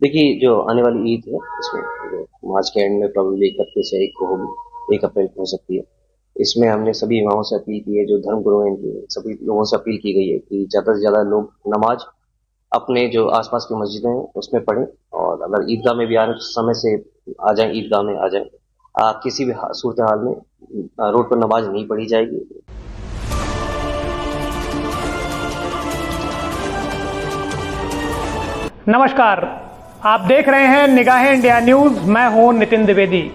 देखिए, जो आने वाली ईद है, इसमें जो मार्च के एंड में प्रोबेबली 31 या 1 को होगी, 1 अप्रैल को हो सकती है। इसमें हमने सभी इमामों से अपील की है, जो धर्मगुरु हैं इनकी, सभी लोगों से अपील की गई है कि ज़्यादा से ज़्यादा लोग नमाज अपने जो आसपास की मस्जिदें हैं उसमें पढ़ें, और अगर ईदगाह में भी आने समय से आ जाएं, ईदगाह में आ जाएं। किसी भी सूरत हाल में रोड पर नमाज नहीं पढ़ी जाएगी। नमस्कार, आप देख रहे हैं निगाहें इंडिया न्यूज़। मैं हूं नितिन द्विवेदी।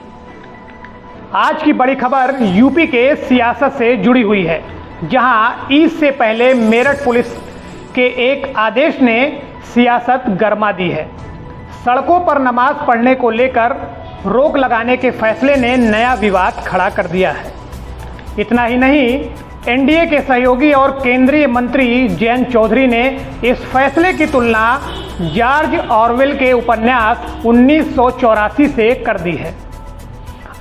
आज की बड़ी खबर यूपी के सियासत से जुड़ी हुई है, जहां ईद से पहले मेरठ पुलिस के एक आदेश ने सियासत गरमा दी है। सड़कों पर नमाज पढ़ने को लेकर रोक लगाने के फैसले ने नया विवाद खड़ा कर दिया है। इतना ही नहीं, एनडीए के सहयोगी और केंद्रीय मंत्री जयंत चौधरी ने इस फैसले की तुलना जॉर्ज ऑरवेल के उपन्यास 1984 से कर दी है।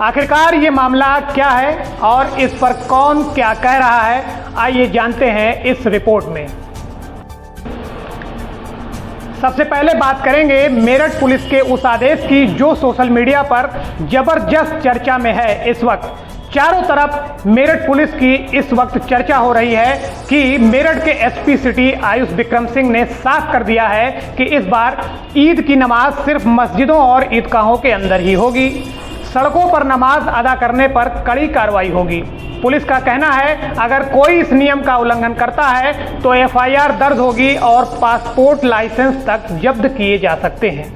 आखिरकार ये मामला क्या है और इस पर कौन क्या कह रहा है, आइए जानते हैं इस रिपोर्ट में। सबसे पहले बात करेंगे मेरठ पुलिस के उस आदेश की जो सोशल मीडिया पर जबरदस्त चर्चा में है। इस वक्त चारों तरफ मेरठ पुलिस की इस वक्त चर्चा हो रही है कि मेरठ के एसपी सिटी आयुष विक्रम सिंह ने साफ कर दिया है कि इस बार ईद की नमाज सिर्फ मस्जिदों और ईदगाहों के अंदर ही होगी। सड़कों पर नमाज अदा करने पर कड़ी कार्रवाई होगी। पुलिस का कहना है अगर कोई इस नियम का उल्लंघन करता है तो एफआईआर दर्ज होगी और पासपोर्ट लाइसेंस तक जब्त किए जा सकते हैं।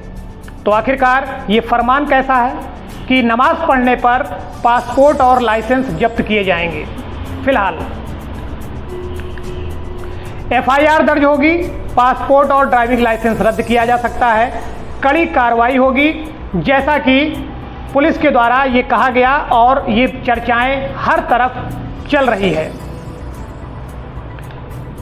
तो आखिरकार ये फरमान कैसा है कि नमाज पढ़ने पर पासपोर्ट और लाइसेंस जब्त किए जाएंगे। फिलहाल एफआईआर दर्ज होगी, पासपोर्ट और ड्राइविंग लाइसेंस रद्द किया जा सकता है, कड़ी कार्रवाई होगी, जैसा कि पुलिस के द्वारा ये कहा गया और ये चर्चाएं हर तरफ चल रही है।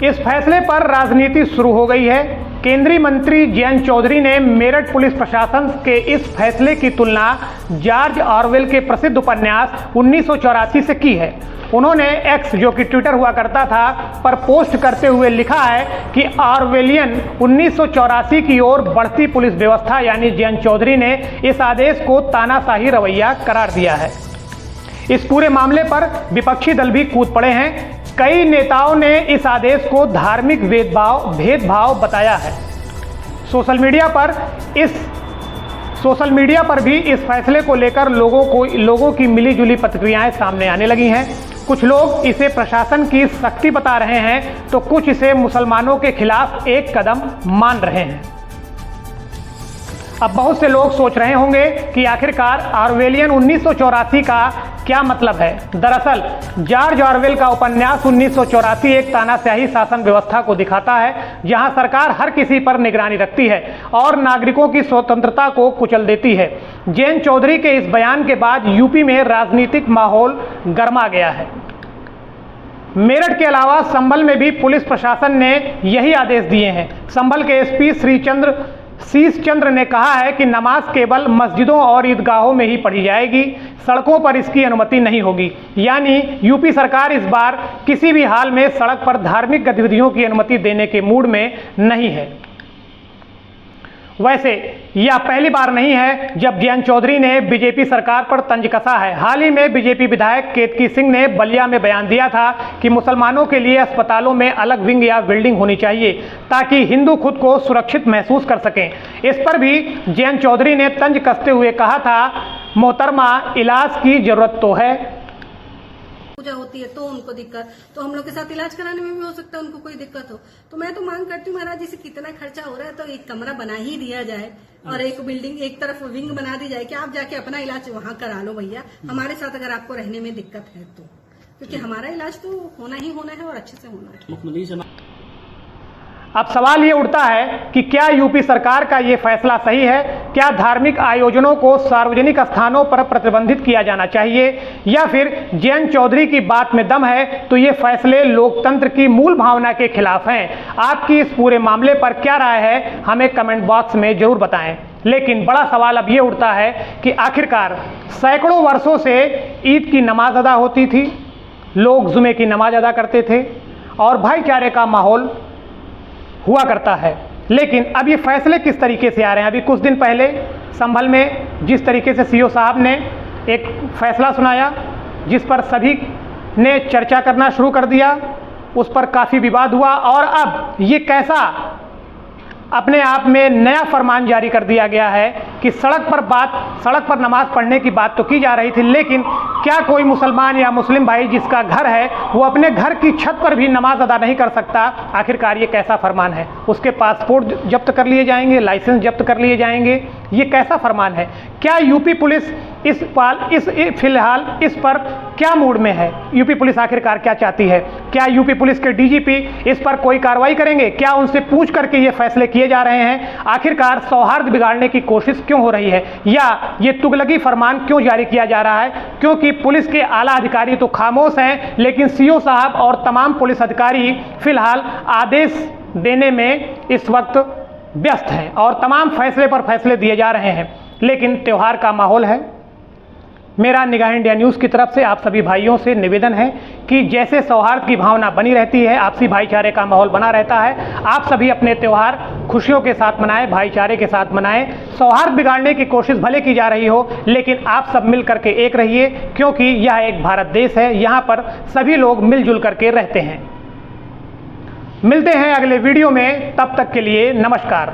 इस फैसले पर राजनीति शुरू हो गई है। केंद्रीय मंत्री जयंत चौधरी ने मेरठ पुलिस प्रशासन के इस फैसले की तुलना जॉर्ज ऑरवेल के प्रसिद्ध उपन्यास 1984 से की है। उन्होंने एक्स, जो कि ट्विटर हुआ करता था, पर पोस्ट करते हुए लिखा है कि ऑरवेलियन 1984 की ओर बढ़ती पुलिस व्यवस्था, यानी जयंत चौधरी ने इस आदेश को तानाशाही रवैया करार दिया है। इस पूरे मामले पर विपक्षी दल भी कूद पड़े हैं। कई नेताओं ने इस आदेश को धार्मिक भेदभाव बताया है। सोशल मीडिया पर भी इस फैसले को लेकर लोगों की मिलीजुली प्रतिक्रियाएं सामने आने लगी हैं। कुछ लोग इसे प्रशासन की सख्ती बता रहे हैं तो कुछ इसे मुसलमानों के खिलाफ एक कदम मान रहे हैं। अब बहुत से लोग सोच रहे होंगे कि आखिरकार ऑरवेलियन 1984 का क्या मतलब है। दरअसल जॉर्ज ऑरवेल का उपन्यास 1984 एक तानाशाही शासन व्यवस्था को दिखाता है, जहां सरकार हर किसी पर निगरानी रखती है और नागरिकों की स्वतंत्रता को कुचल देती है। जयंत चौधरी के इस बयान के बाद यूपी में राजनीतिक माहौल गर्मा गया है। मेरठ के अलावा संभल में भी पुलिस प्रशासन ने यही आदेश दिए हैं। संभल के एसपी शीश चंद्र ने कहा है कि नमाज केवल मस्जिदों और ईदगाहों में ही पढ़ी जाएगी, सड़कों पर इसकी अनुमति नहीं होगी। यानी यूपी सरकार इस बार किसी भी हाल में सड़क पर धार्मिक गतिविधियों की अनुमति देने के मूड में नहीं है। वैसे यह पहली बार नहीं है जब जयंत चौधरी ने बीजेपी सरकार पर तंज कसा है। हाल ही में बीजेपी विधायक केतकी सिंह ने बलिया में बयान दिया था कि मुसलमानों के लिए अस्पतालों में अलग विंग या बिल्डिंग होनी चाहिए ताकि हिंदू खुद को सुरक्षित महसूस कर सकें। इस पर भी जयंत चौधरी ने तंज कसते हुए कहा था, मोहतरमा, इलाज की जरूरत तो है। पूजा होती है तो उनको दिक्कत, तो हम लोग के साथ इलाज कराने में भी हो सकता है उनको कोई दिक्कत हो। तो मैं तो मांग करती हूँ महाराज जी से, कितना खर्चा हो रहा है तो एक कमरा बना ही दिया जाए और एक बिल्डिंग, एक तरफ विंग बना दी जाए कि आप जाके अपना इलाज वहां करा लो भैया, हमारे साथ अगर आपको रहने में दिक्कत है तो, क्योंकि हमारा इलाज तो होना ही होना है और अच्छे से होना है। अब सवाल ये उठता है कि क्या यूपी सरकार का ये फैसला सही है? क्या धार्मिक आयोजनों को सार्वजनिक स्थानों पर प्रतिबंधित किया जाना चाहिए, या फिर जयंत चौधरी की बात में दम है तो ये फैसले लोकतंत्र की मूल भावना के खिलाफ हैं? आपकी इस पूरे मामले पर क्या राय है, हमें कमेंट बॉक्स में जरूर बताएं। लेकिन बड़ा सवाल अब ये उठता है कि आखिरकार सैकड़ों वर्षों से ईद की नमाज अदा होती थी, लोग जुमे की नमाज अदा करते थे और भाईचारे का माहौल हुआ करता है, लेकिन अब ये फैसले किस तरीके से आ रहे हैं? अभी कुछ दिन पहले संभल में जिस तरीके से सीओ साहब ने एक फैसला सुनाया, जिस पर सभी ने चर्चा करना शुरू कर दिया, उस पर काफ़ी विवाद हुआ, और अब ये कैसा अपने आप में नया फरमान जारी कर दिया गया है कि सड़क पर नमाज पढ़ने की बात तो की जा रही थी, लेकिन क्या कोई मुसलमान या मुस्लिम भाई जिसका घर है वो अपने घर की छत पर भी नमाज अदा नहीं कर सकता? आखिरकार ये कैसा फरमान है? उसके पासपोर्ट जब्त कर लिए जाएंगे, लाइसेंस जब्त कर लिए जाएंगे, ये कैसा फरमान है? क्या यूपी पुलिस फिलहाल इस पर क्या मूड में है? यूपी पुलिस आखिरकार क्या चाहती है? क्या यूपी पुलिस के डीजीपी इस पर कोई कार्रवाई करेंगे? क्या उनसे पूछ करके ये फैसले किए जा रहे हैं? आखिरकार सौहार्द बिगाड़ने की कोशिश क्यों हो रही है, या ये तुगलकी फरमान क्यों जारी किया जा रहा है? क्योंकि पुलिस के आला अधिकारी तो खामोश हैं, लेकिन सीओ साहब और तमाम पुलिस अधिकारी फिलहाल आदेश देने में इस वक्त व्यस्त हैं और तमाम फैसले पर फैसले दिए जा रहे हैं। लेकिन त्यौहार का माहौल है। मेरा निगाह इंडिया न्यूज़ की तरफ से आप सभी भाइयों से निवेदन है कि जैसे सौहार्द की भावना बनी रहती है, आपसी भाईचारे का माहौल बना रहता है, आप सभी अपने त्यौहार खुशियों के साथ मनाएं, भाईचारे के साथ मनाएं। सौहार्द बिगाड़ने की कोशिश भले की जा रही हो, लेकिन आप सब मिल करके एक रहिए, क्योंकि यह एक भारत देश है, यहाँ पर सभी लोग मिलजुल करके रहते हैं। मिलते हैं अगले वीडियो में, तब तक के लिए नमस्कार।